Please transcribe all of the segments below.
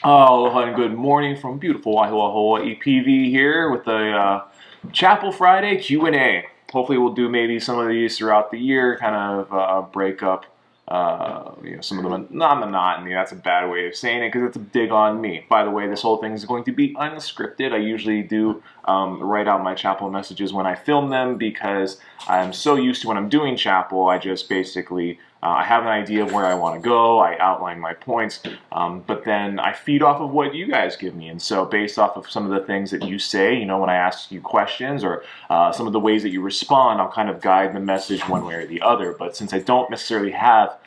Aloha and good morning from beautiful Waihoa, Hawaii. PV here with a Chapel Friday Q&A. Hopefully we'll do maybe some of these throughout the year, kind of break up some of the not monotony. That's a bad way of saying it because it's a dig on me. By the way, this whole thing is going to be unscripted. I usually do write out my chapel messages when I film them because I'm so used to when I'm doing chapel, I just basically I have an idea of where I want to go. I outline my points, but then I feed off of what you guys give me. And so, based off of some of the things that you say, when I ask you questions or some of the ways that you respond, I'll kind of guide the message one way or the other. But since I don't necessarily have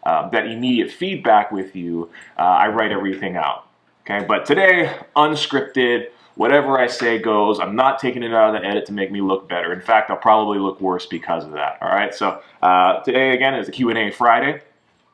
that immediate feedback with you, I write everything out. Okay, but today, unscripted. Whatever I say goes. I'm not taking it out of the edit to make me look better. In fact, I'll probably look worse because of that. All right. So today again is a Q&A Friday,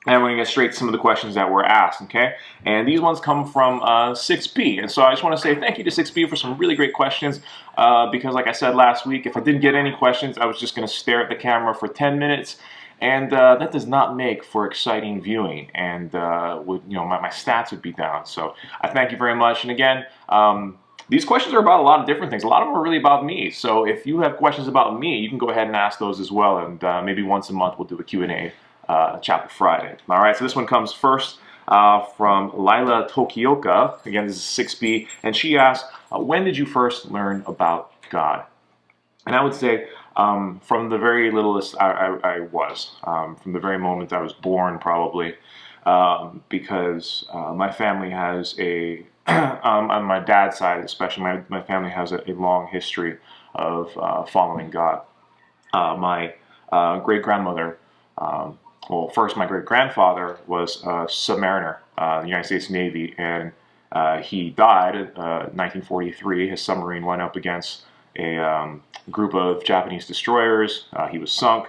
and we're gonna get straight to some of the questions that were asked. Okay. And these ones come from 6B, and so I just want to say thank you to 6B for some really great questions. Because, like I said last week, if I didn't get any questions, I was just gonna stare at the camera for 10 minutes. And that does not make for exciting viewing, and my stats would be down. So I thank you very much. And again, these questions are about a lot of different things. A lot of them are really about me. So if you have questions about me, you can go ahead and ask those as well. And maybe once a month we'll do a Q&A Chapel Friday. All right, so this one comes first from Lila Tokioka. Again, this is 6B. And she asks, when did you first learn about God? And I would say from the very littlest I was, from the very moment I was born probably, because my family has a, on my dad's side especially, my family has a long history of following God. My great-grandmother, well, first my great-grandfather was a submariner in the United States Navy, and he died in 1943. His submarine went up against a group of Japanese destroyers. He was sunk,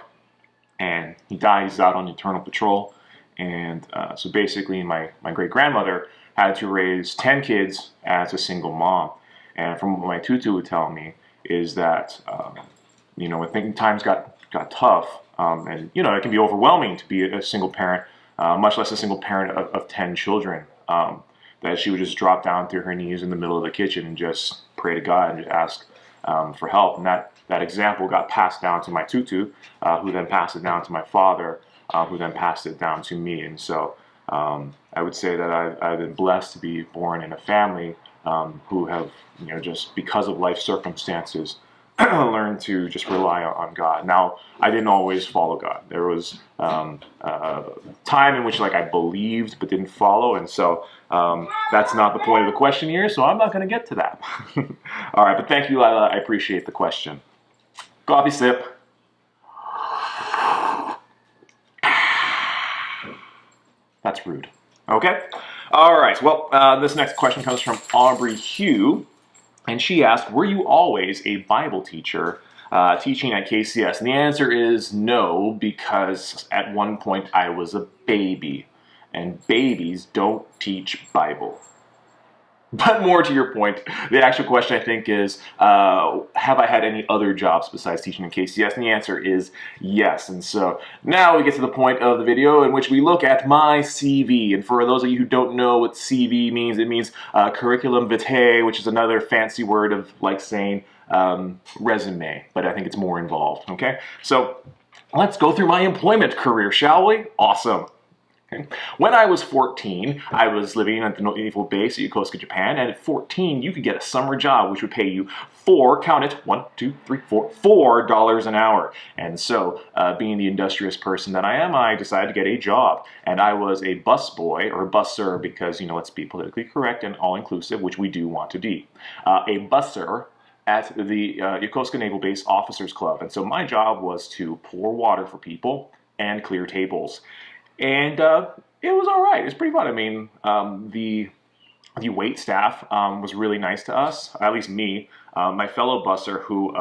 and he died. He's out on eternal patrol. And so basically, my great-grandmother had to raise 10 kids as a single mom. And from what my tutu would tell me is that, when times got tough, and, it can be overwhelming to be a single parent, much less a single parent of 10 children, that she would just drop down to her knees in the middle of the kitchen and just pray to God and just ask for help. And that example got passed down to my tutu, who then passed it down to my father, who then passed it down to me. And so I would say that I've been blessed to be born in a family who have, just because of life circumstances, learned to just rely on God. Now, I didn't always follow God. There was time in which I believed but didn't follow, and so that's not the point of the question here, so I'm not going to get to that. All right, but thank you, Lila. I appreciate the question. Coffee sip. That's rude. Okay? All right, well, this next question comes from Aubrey Hugh. And she asked, were you always a Bible teacher teaching at KCS? And the answer is no, because at one point I was a baby. And babies don't teach Bible. But more to your point, the actual question I think is, have I had any other jobs besides teaching at KCS? And the answer is yes. And so now we get to the point of the video in which we look at my CV. And for those of you who don't know what CV means, it means curriculum vitae, which is another fancy word of saying resume, but I think it's more involved. Okay, so let's go through my employment career, shall we? Awesome. Okay. When I was 14, I was living at the naval base at Yokosuka, Japan, and at 14, you could get a summer job which would pay you count it, $4 an hour. And so, being the industrious person that I am, I decided to get a job. And I was a bus boy, or busser, because, let's be politically correct and all-inclusive, which we do want to be. A busser at the Yokosuka Naval Base Officers Club. And so my job was to pour water for people and clear tables. And it was all right. It was pretty fun. I mean, the wait staff was really nice to us, at least me. My fellow busser, who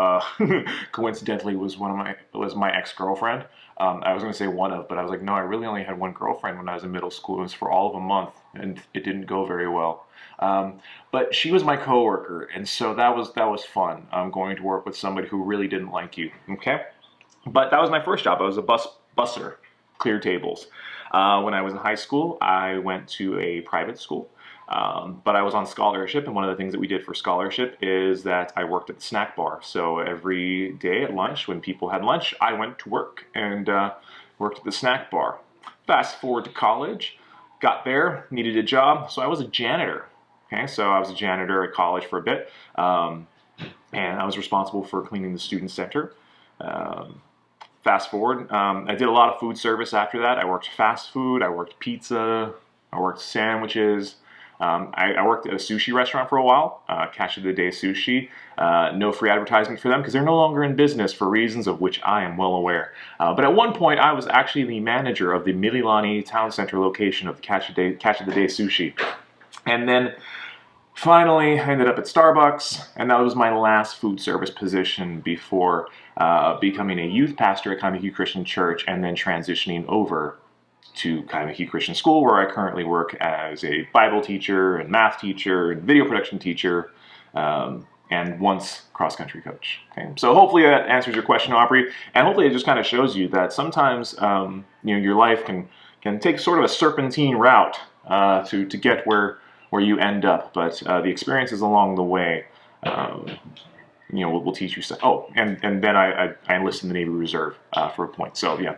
coincidentally was my ex-girlfriend. I was going to say one of, but I was like, no, I really only had one girlfriend when I was in middle school. It was for all of a month, and it didn't go very well. But she was my coworker, and so that was fun. Going to work with somebody who really didn't like you. Okay, but that was my first job. I was a busser, clear tables. When I was in high school, I went to a private school. But I was on scholarship, and one of the things that we did for scholarship is that I worked at the snack bar. So every day at lunch, when people had lunch, I went to work and worked at the snack bar. Fast forward to college, got there, needed a job, so I was a janitor. Okay, so I was a janitor at college for a bit, and I was responsible for cleaning the student center. Fast forward, I did a lot of food service after that. I worked fast food, I worked pizza, I worked sandwiches. I worked at a sushi restaurant for a while, Catch of the Day Sushi. No free advertisement for them because they're no longer in business for reasons of which I am well aware. But at one point, I was actually the manager of the Mililani Town Center location of the Catch of the Day Sushi. And then finally, I ended up at Starbucks, and that was my last food service position before becoming a youth pastor at Kaimuki Christian Church and then transitioning over to Kaimuki Christian School, where I currently work as a Bible teacher and math teacher and video production teacher, and once cross-country coach. Okay? So hopefully that answers your question, Aubrey, and hopefully it just kind of shows you that sometimes your life can take sort of a serpentine route to get where you end up, but the experiences along the way will teach you stuff. Oh, and then I enlisted in the Navy Reserve for a point. So yeah,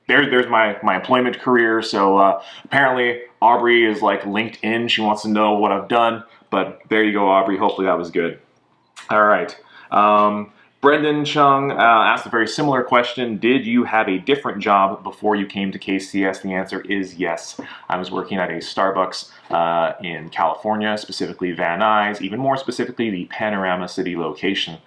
there's my employment career. So apparently Aubrey is like LinkedIn. She wants to know what I've done. But there you go, Aubrey. Hopefully that was good. All right. Brendan Chung asked a very similar question. Did you have a different job before you came to KCS? The answer is yes. I was working at a Starbucks in California, specifically Van Nuys, even more specifically the Panorama City location,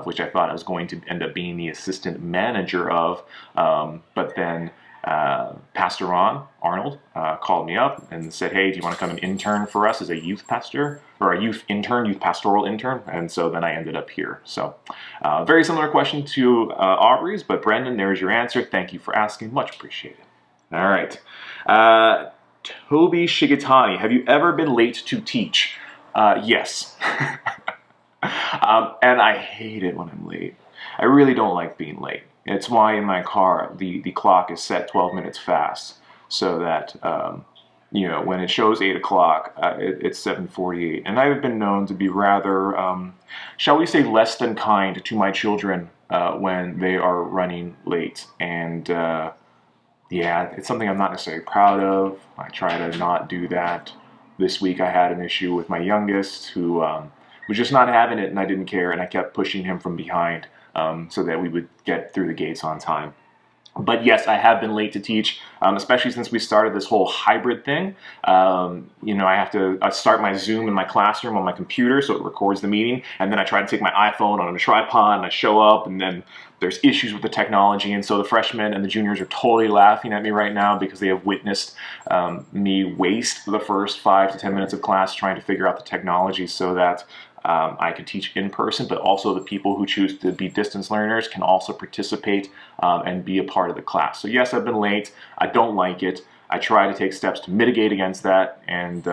which I thought I was going to end up being the assistant manager of. But then Pastor Ron Arnold called me up and said, hey, do you want to come and intern for us as a youth pastor or a youth pastoral intern? And so then I ended up here. So very similar question to Aubrey's, but Brendan, there's your answer. Thank you for asking. Much appreciated. All right. Toby Shigetani, have you ever been late to teach? Yes. And I hate it when I'm late. I really don't like being late. It's why in my car the clock is set 12 minutes fast, so that when it shows 8 o'clock, it's 7:48. And I've been known to be rather, shall we say, less than kind to my children when they are running late. And yeah, it's something I'm not necessarily proud of. I try to not do that. This week I had an issue with my youngest who was just not having it, and I didn't care, and I kept pushing him from behind. So that we would get through the gates on time. But yes, I have been late to teach, especially since we started this whole hybrid thing. I have to start my Zoom in my classroom on my computer so it records the meeting, and then I try to take my iPhone on a tripod and I show up, and then there's issues with the technology, and so the freshmen and the juniors are totally laughing at me right now because they have witnessed me waste the first 5 to 10 minutes of class trying to figure out the technology so that I could teach in person, but also the people who choose to be distance learners can also participate and be a part of the class. So yes, I've been late. I don't like it. I try to take steps to mitigate against that. And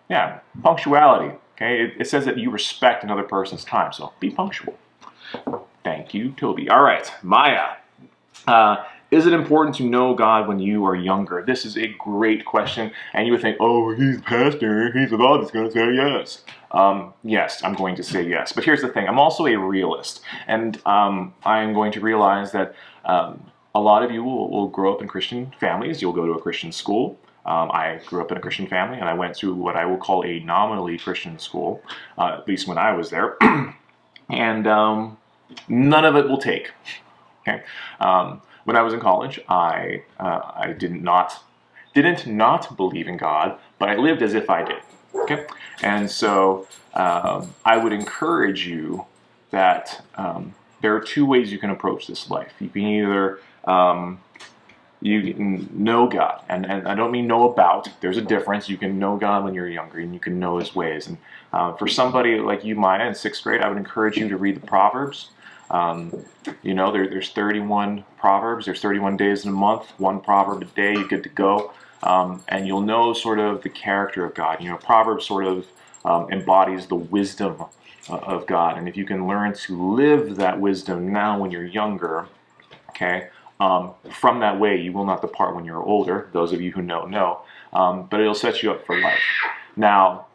yeah, punctuality. Okay, it says that you respect another person's time, so be punctual. Thank you, Toby. All right, Maya. Is it important to know God when you are younger? This is a great question, and you would think, oh, he's a pastor, he's about going to say yes. Yes, I'm going to say yes. But here's the thing, I'm also a realist, and I'm going to realize that a lot of you will grow up in Christian families. You'll go to a Christian school. I grew up in a Christian family, and I went to what I will call a nominally Christian school, at least when I was there. And none of it will take. Okay. When I was in college, I didn't not believe in God, but I lived as if I did. Okay, and so I would encourage you that there are two ways you can approach this life. You can either you can know God, and I don't mean know about. There's a difference. You can know God when you're younger, and you can know His ways. And for somebody like you, Maya, in 6th grade, I would encourage you to read the Proverbs. There's 31 Proverbs. There's 31 days in a month. 1 proverb a day. You're good to go. And you'll know sort of the character of God. Proverbs sort of embodies the wisdom of God. And if you can learn to live that wisdom now when you're younger, okay, From that way, you will not depart when you're older. Those of you who know. But it'll set you up for life. Now,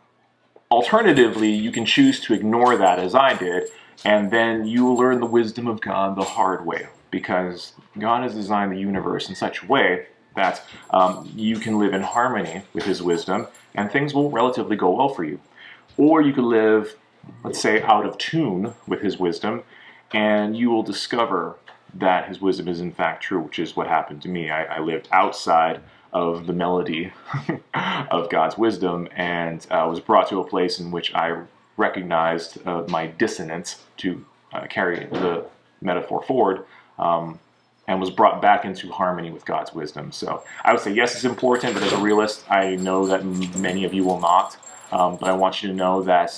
alternatively, you can choose to ignore that as I did, and then you will learn the wisdom of God the hard way, because God has designed the universe in such a way that you can live in harmony with his wisdom, and things will relatively go well for you. Or you could live, let's say, out of tune with his wisdom, and you will discover that his wisdom is in fact true, which is what happened to me. I lived outside of the melody of God's wisdom, and was brought to a place in which I recognized my dissonance, to carry the metaphor forward, and was brought back into harmony with God's wisdom. So I would say, yes, it's important, but as a realist, I know that many of you will not. But I want you to know that,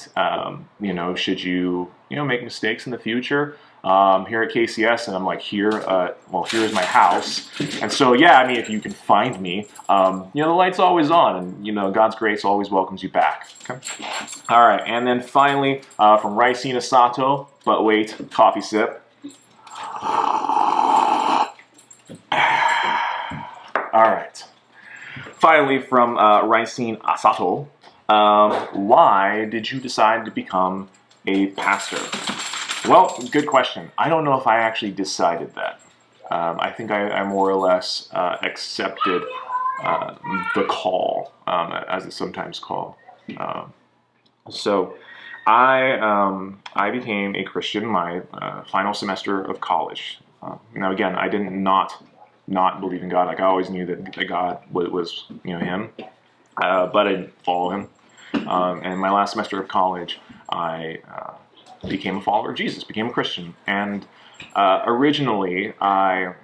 should you, make mistakes in the future, here at KCS, and I'm like, here's my house. And so, yeah, I mean, if you can find me, the light's always on, and, God's grace always welcomes you back. Okay. All right. And then finally, from Ricina Sato, but wait, coffee sip. All right. Finally, from Ricine Asato, why did you decide to become a pastor? Well, good question. I don't know if I actually decided that. I think I more or less accepted the call, as it's sometimes called. So I became a Christian my final semester of college. Now, again, I didn't not believe in God. Like, I always knew that God was him, but I didn't follow him. And my last semester of college, I became a follower of Jesus, became a Christian. And originally, I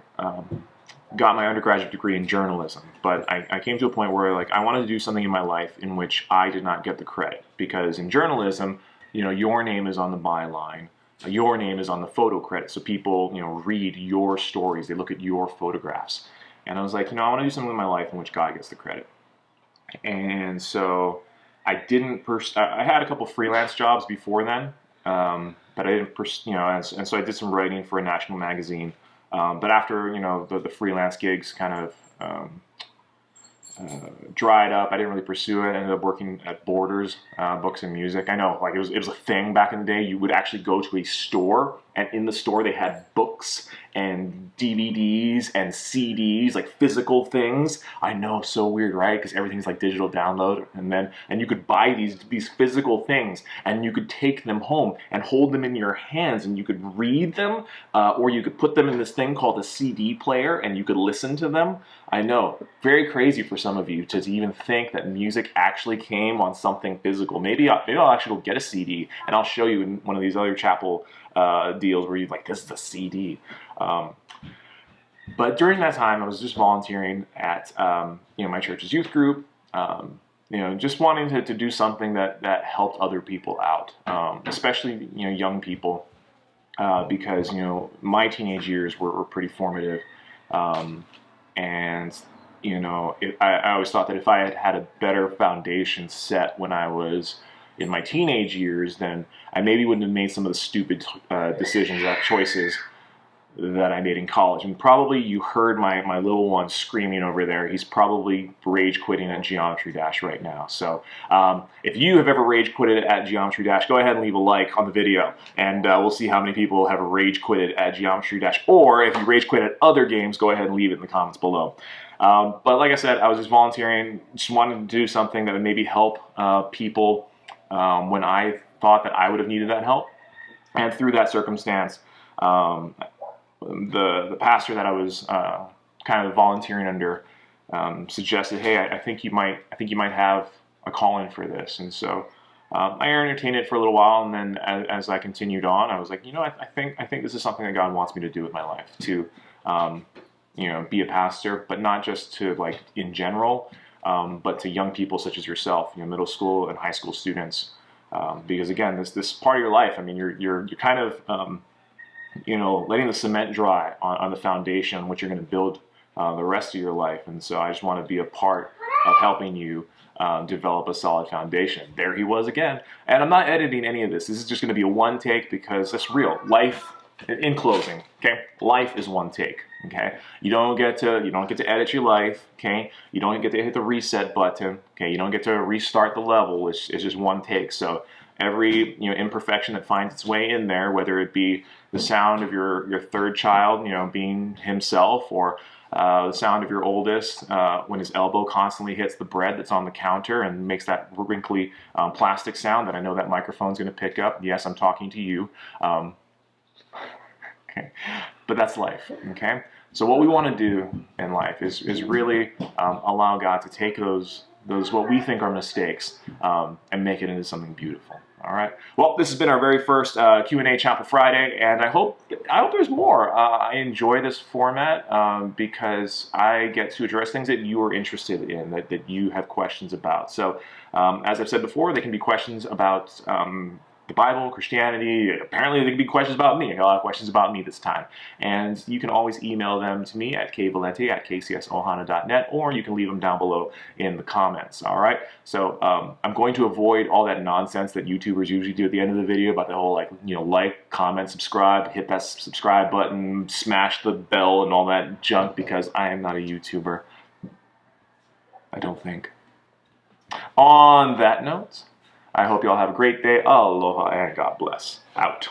got my undergraduate degree in journalism, but I came to a point where, like, I wanted to do something in my life in which I did not get the credit, because in journalism, your name is on the byline, your name is on the photo credit, so people, read your stories, they look at your photographs. And I was like, I want to do something in my life in which God gets the credit. And so I didn't I had a couple freelance jobs before then, but I didn't and so I did some writing for a national magazine. But after, the freelance gigs kind of dried up, I didn't really pursue it. I ended up working at Borders, Books and Music. I know, like, it was a thing back in the day. You would actually go to a store, and in the store they had books and DVDs and CDs, like physical things. I know, so weird, right? Because everything's like digital download, and you could buy these physical things, and you could take them home and hold them in your hands, and you could read them, or you could put them in this thing called a CD player, and you could listen to them. I know, very crazy for some of you to even think that music actually came on something physical. Maybe I'll actually go get a CD, and I'll show you in one of these other chapel deals where you're like, this is a CD. But during that time, I was just volunteering at my church's youth group, just wanting to do something that helped other people out, especially young people, because my teenage years were pretty formative. And I always thought that if I had a better foundation set when I was in my teenage years, then I maybe wouldn't have made some of the stupid choices that I made in college. And probably you heard my little one screaming over there. He's probably rage quitting at Geometry Dash right now. So if you have ever rage quitted at Geometry Dash, go ahead and leave a like on the video, and we'll see how many people have rage quitted at Geometry Dash. Or if you rage quit at other games, go ahead and leave it in the comments below. But like I said, I was just volunteering, just wanted to do something that would maybe help people when I thought that I would have needed that help. And through that circumstance, the pastor that I was kind of volunteering under suggested, "Hey, I think you might have a calling for this." And so I entertained it for a little while, and then as I continued on, I was like, I think this is something that God wants me to do with my life, to be a pastor, but not just to, like, in general, but to young people such as yourself, middle school and high school students, because again, this part of your life, I mean, you're kind of letting the cement dry on the foundation on which you're going to build the rest of your life. And so I just want to be a part of helping you develop a solid foundation. There he was again. And I'm not editing any of this. This is just going to be a one take, because that's real. Life in closing, okay, life is one take. Okay, you don't get to edit your life. Okay, you don't get to hit the reset button. Okay, you don't get to restart the level. It's just one take. So every imperfection that finds its way in there, whether it be the sound of your third child, being himself, or the sound of your oldest when his elbow constantly hits the bread that's on the counter and makes that wrinkly plastic sound that I know that microphone's going to pick up. Yes, I'm talking to you. Okay, but that's life. Okay, so what we want to do in life is really allow God to take those what we think are mistakes and make it into something beautiful. All right. Well, this has been our very first Q&A Chapel Friday, and I hope there's more. I enjoy this format because I get to address things that you are interested in, that you have questions about. So, as I've said before, they can be questions about the Bible, Christianity. Apparently, there can be questions about me. I got a lot of questions about me this time. And you can always email them to me at kvalente@kcsohana.net, or you can leave them down below in the comments. All right. So I'm going to avoid all that nonsense that YouTubers usually do at the end of the video about the whole like, comment, subscribe, hit that subscribe button, smash the bell, and all that junk, because I am not a YouTuber. I don't think. On that note, I hope you all have a great day. Aloha and God bless. Out.